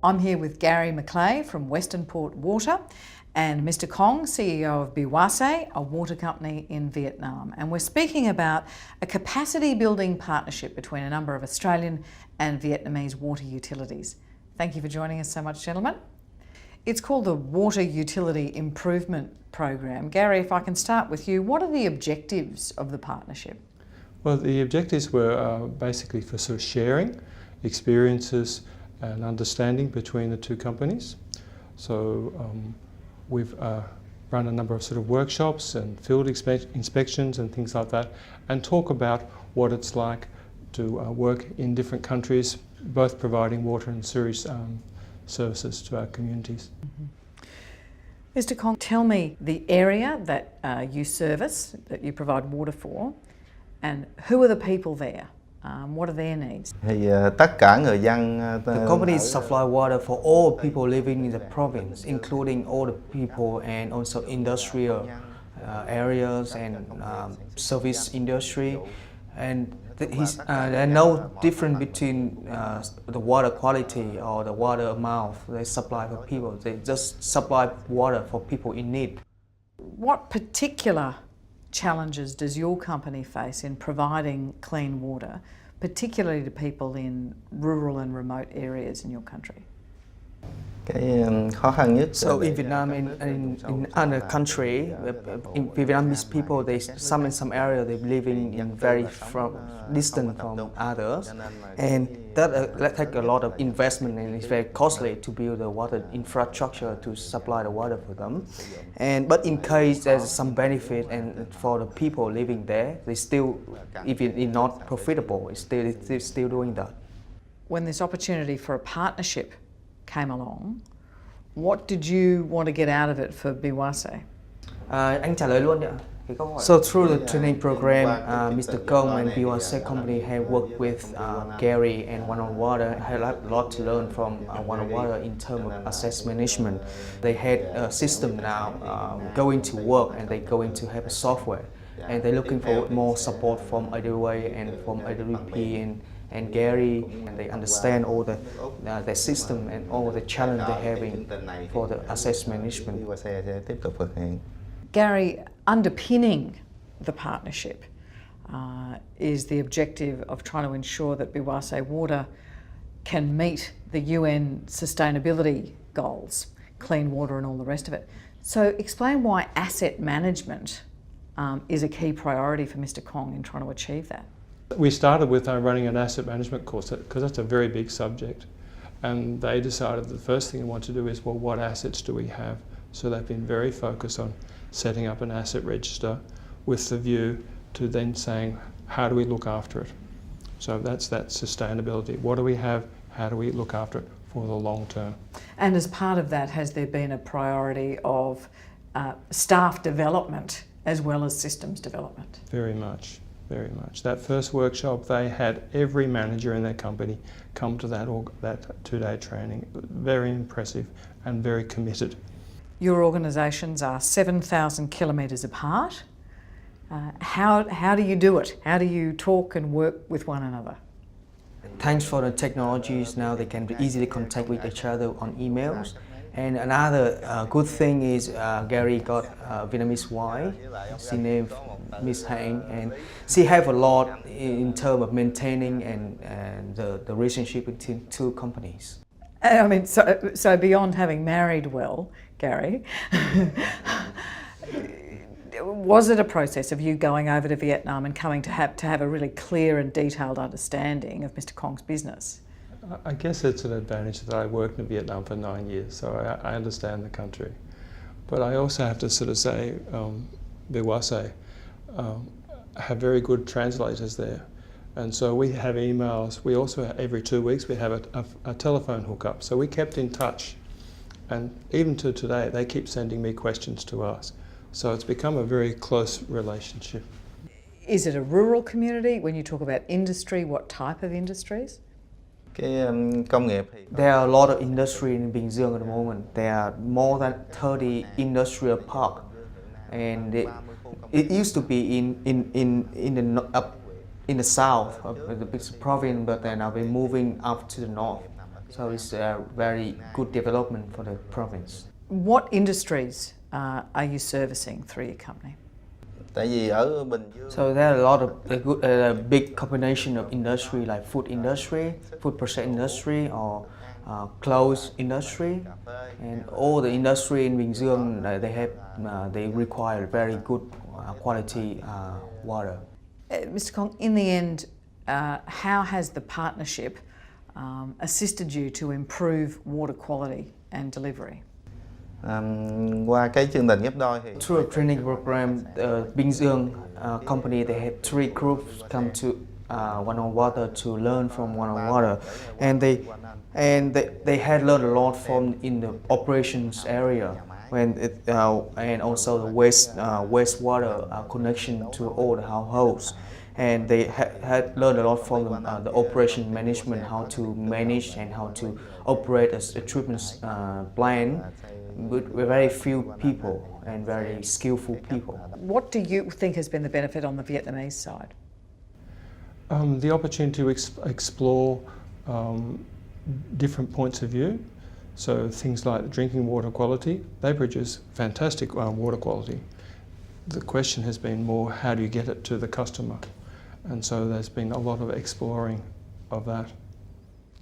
I'm here with Gary Mclay from Western Port Water and Mr. Cong, CEO of Ozwater', a water company in Vietnam. And we're speaking about a capacity building partnership between a number of Australian and Vietnamese water utilities. Thank you for joining us so much, gentlemen. It's called the Water Utility Improvement Program. Gary, if I can start with you, what are the objectives of the partnership? Well, the objectives were basically for sort of sharing experiences and understanding between the two companies. So we've run a number of sort of workshops and field inspections and things like that, and talk about what it's like to work in different countries, both providing water and sewage services to our communities. Mm-hmm. Mr. Cong, tell me the area that you service, that you provide water for, and who are the people there? What are their needs? The company supply water for all people living in the province, including all the people and also industrial areas and service industry. And there's no difference between the water quality or the water amount they supply for people. They just supply water for people in need. What particular challenges does your company face in providing clean water, particularly to people in rural and remote areas in your country? So in Vietnam, in other country, in Vietnamese people, in some area they living in very distant from others, and that take a lot of investment, and it's very costly to build the water infrastructure to supply the water for them. But in case there's some benefit and for the people living there, they still, even if not profitable, they're still doing that. When this opportunity for a partnership came along, what did you want to get out of it for Ozwater'? Anh trả lời luôn ạ. So through the training program, Mr. Cong and Ozwater' company have worked with Gary and One on Water. I had a lot to learn from One on Water in terms of asset management. They had a system now going to work, and they're going to have a software, and they're looking for more support from AWA and from AWP and Gary, and they understand all the system and all the challenge they're having for the asset management. Gary, underpinning the partnership is the objective of trying to ensure that Ozwater' Water can meet the UN sustainability goals, clean water and all the rest of it. So explain why asset management is a key priority for Mr. Cong in trying to achieve that. We started with running an asset management course because that's a very big subject, and they decided the first thing they want to do is, well, what assets do we have? So they've been very focused on setting up an asset register with the view to then saying, how do we look after it? So that's that sustainability. What do we have? How do we look after it for the long term? And as part of that, has there been a priority of staff development as well as systems development? Very much. Very much. That first workshop, they had every manager in their company come to that two-day training. Very impressive and very committed. Your organisations are 7,000 kilometres apart. How do you do it? How do you talk and work with one another? Thanks for the technologies, now they can easily contact with each other on emails. And another good thing is Gary got a Vietnamese wife. She named Miss Hang, and she have a lot in terms of maintaining and the relationship between two companies. I mean, so beyond having married well, Gary, was it a process of you going over to Vietnam and coming to have a really clear and detailed understanding of Mr. Cong's business? I guess it's an advantage that I worked in Vietnam for 9 years, so I understand the country. But I also have to sort of say, Ozwater' have very good translators there. And so we have emails. We also, every 2 weeks, we have a telephone hookup. So we kept in touch. And even to today, they keep sending me questions to ask. So it's become a very close relationship. Is it a rural community? When you talk about industry, what type of industries? There are a lot of industry in Bình Dương at the moment. There are more than 30 industrial parks, and it used to be in the south of the big province, but then I've been moving up to the north. So it's a very good development for the province. What industries are you servicing through your company? So there are a lot of a big combination of industry like food industry, food process industry, or clothes industry, and all the industry in Bình Dương they require very good quality water. Mr. Cong, in the end, how has the partnership assisted you to improve water quality and delivery? Qua cái chương trình ghép đôi thì Through a training program, Bình Dương company they had 3 groups come to Ozwater' to learn from Ozwater', and they had learned a lot from in the operations area and also the wastewater connection to all the households. And they had learned a lot from the operation management, how to manage and how to operate a treatment plant with very few people and very skillful people. What do you think has been the benefit on the Vietnamese side? The opportunity to explore different points of view. So things like drinking water quality, they produce fantastic water quality. The question has been more, how do you get it to the customer? And so there's been a lot of exploring of that.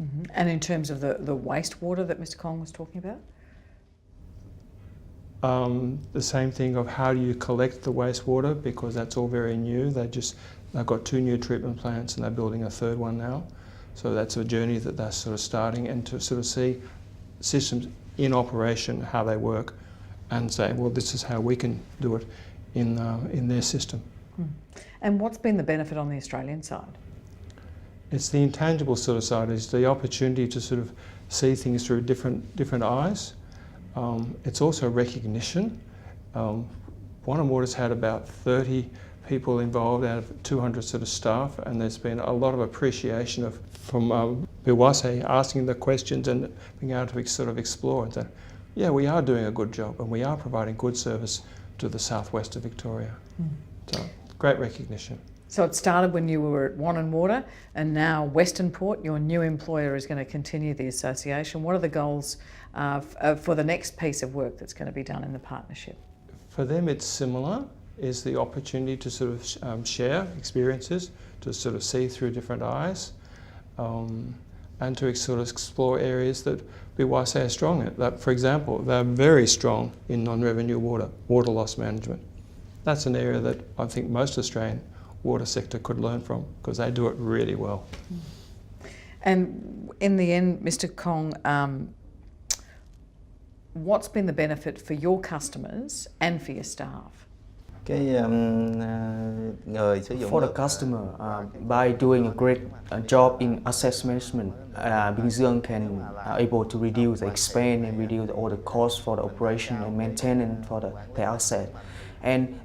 Mm-hmm. And in terms of the wastewater that Mr. Cong was talking about? The same thing of how do you collect the wastewater, because that's all very new. They've got 2 new treatment plants and they're building a 3rd one now. So that's a journey that they're sort of starting, and to sort of see systems in operation, how they work, and say, well, this is how we can do it in their system. Mm. And what's been the benefit on the Australian side? It's the intangible sort of side, is the opportunity to sort of see things through different eyes. It's also recognition. Ozwater's had about 30 people involved out of 200 sort of staff, and there's been a lot of appreciation from Biwase asking the questions and being able to sort of explore that, yeah, we are doing a good job and we are providing good service to the southwest of Victoria. Mm. So great recognition. So it started when you were at Ozwater', and now Western Port, your new employer, is going to continue the association. What are the goals for the next piece of work that's going to be done in the partnership? For them it's similar, is the opportunity to sort of share experiences, to sort of see through different eyes, and to sort of explore areas that Biwase are strong in. That, for example, they're very strong in non-revenue water loss management. That's an area that I think most Australian water sector could learn from, because they do it really well. And in the end, Mr. Cong, what's been the benefit for your customers and for your staff? For the customer, by doing a great job in asset management, Bình Dương can able to reduce the expense and reduce all the costs for the operation and maintenance for the asset. And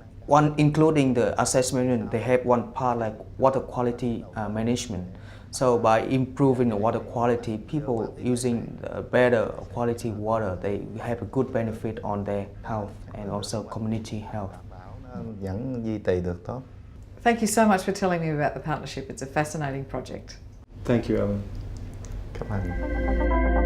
including the asset management, they have one part like water quality management. So by improving the water quality, people using better quality water, they have a good benefit on their health and also community health. Thank you so much for telling me about the partnership. It's a fascinating project. Thank you, Alan. Cảm ơn.